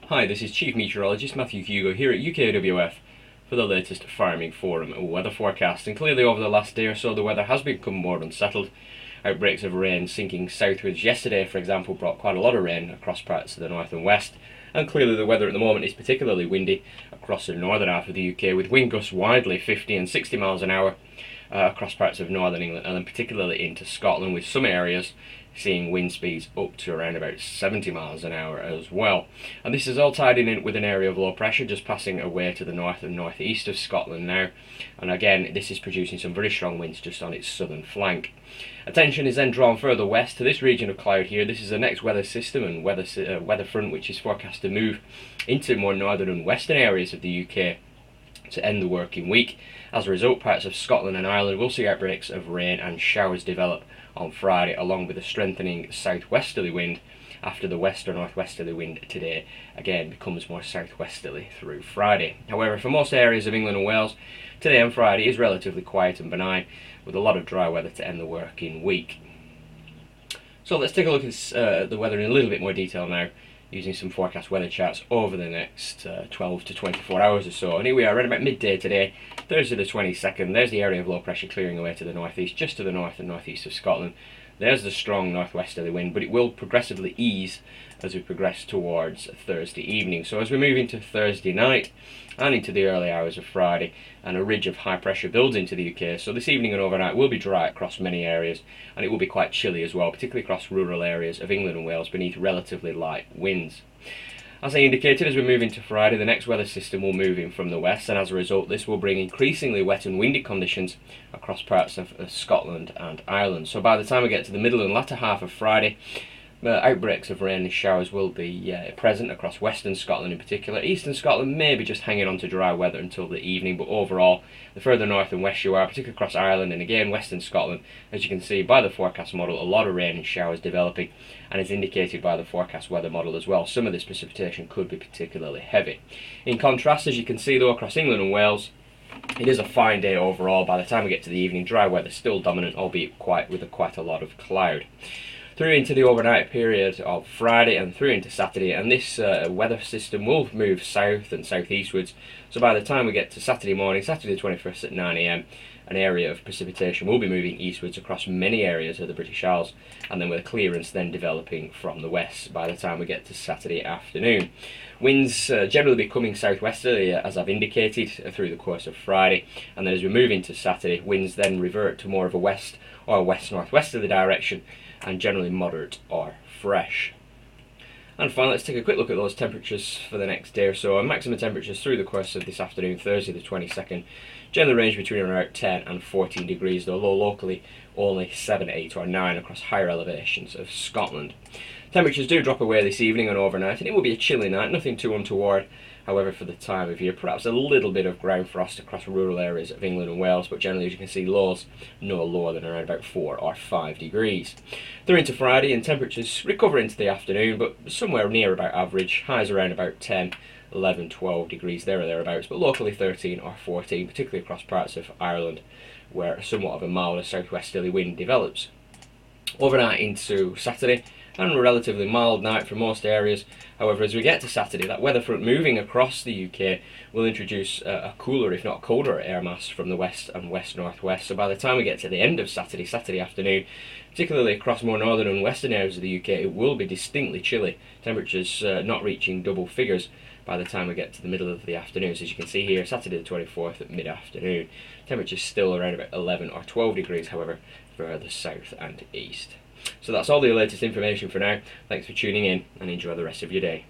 Hi, this is Chief Meteorologist Matthew Hugo here at UKWF for the latest Farming Forum weather forecast. And clearly over the last day or so the weather has become more unsettled. Outbreaks of rain sinking southwards yesterday, for example, brought quite a lot of rain across parts of the north and west. And clearly the weather at the moment is particularly windy across the northern half of the UK, with wind gusts widely 50 and 60 miles an hour across parts of northern England, and then particularly into Scotland, with some areas seeing wind speeds up to around about 70 miles an hour as well. And this is all tied in with an area of low pressure just passing away to the north and northeast of Scotland now. And again, this is producing some very strong winds just on its southern flank. Attention is then drawn further west to this region of cloud here. This is the next weather system and weather front, which is forecast to move into more northern and western areas of the UK to end the working week. As a result, parts of Scotland and Ireland will see outbreaks of rain and showers develop on Friday, along with a strengthening southwesterly wind after the west or northwesterly wind today again becomes more southwesterly through Friday. However, for most areas of England and Wales, today and Friday is relatively quiet and benign, with a lot of dry weather to end the working week. So let's take a look at the weather in a little bit more detail now, using some forecast weather charts over the next 12 to 24 hours or so. And here we are right about midday today, Thursday the 22nd. There's the area of low pressure clearing away to the northeast, just to the north and northeast of Scotland. There's the strong northwesterly wind, but it will progressively ease as we progress towards Thursday evening. So as we move into Thursday night and into the early hours of Friday, and a ridge of high pressure builds into the UK, so this evening and overnight will be dry across many areas, and it will be quite chilly as well, particularly across rural areas of England and Wales beneath relatively light winds. As I indicated, as we move into Friday, the next weather system will move in from the west, and as a result this will bring increasingly wet and windy conditions across parts of Scotland and Ireland. So by the time we get to the middle and latter half of Friday, outbreaks of rain and showers will be present across western Scotland in particular. Eastern Scotland may be just hanging on to dry weather until the evening, but overall, the further north and west you are, particularly across Ireland and again western Scotland, as you can see by the forecast model, a lot of rain and showers developing, and as indicated by the forecast weather model as well, some of this precipitation could be particularly heavy. In contrast, as you can see though, across England and Wales, it is a fine day overall. By the time we get to the evening, dry weather still dominant, albeit with quite a lot of cloud. Through into the overnight period of Friday and through into Saturday, and this weather system will move south and southeastwards. So by the time we get to Saturday morning, Saturday the 21st at 9 AM, an area of precipitation will be moving eastwards across many areas of the British Isles, and then with a clearance then developing from the west by the time we get to Saturday afternoon. Winds generally becoming southwesterly, as I've indicated, through the course of Friday, and then as we move into Saturday, winds then revert to more of a west or west-northwesterly direction, and generally moderate or fresh. And finally, let's take a quick look at those temperatures for the next day or so. And maximum temperatures through the course of this afternoon, Thursday the 22nd, generally range between around 10 and 14 degrees, though low locally only 7, 8 or 9 across higher elevations of Scotland. Temperatures do drop away this evening and overnight, and it will be a chilly night, nothing too untoward. However, for the time of year, perhaps a little bit of ground frost across rural areas of England and Wales, but generally, as you can see, lows no lower than around about 4 or 5 degrees. Through into Friday, and temperatures recover into the afternoon, but somewhere near about average. Highs around about 10, 11, 12 degrees there or thereabouts, but locally 13 or 14, particularly across parts of Ireland, where somewhat of a milder southwesterly wind develops. Overnight into Saturday, and a relatively mild night for most areas. However, as we get to Saturday, that weather front moving across the UK will introduce a cooler, if not colder, air mass from the west and west-northwest. So by the time we get to the end of Saturday afternoon, particularly across more northern and western areas of the UK, it will be distinctly chilly. Temperatures not reaching double figures by the time we get to the middle of the afternoon. So as you can see here, Saturday the 24th at mid-afternoon, temperatures still around about 11 or 12 degrees, however, further south and east. So that's all the latest information for now. Thanks for tuning in, and enjoy the rest of your day.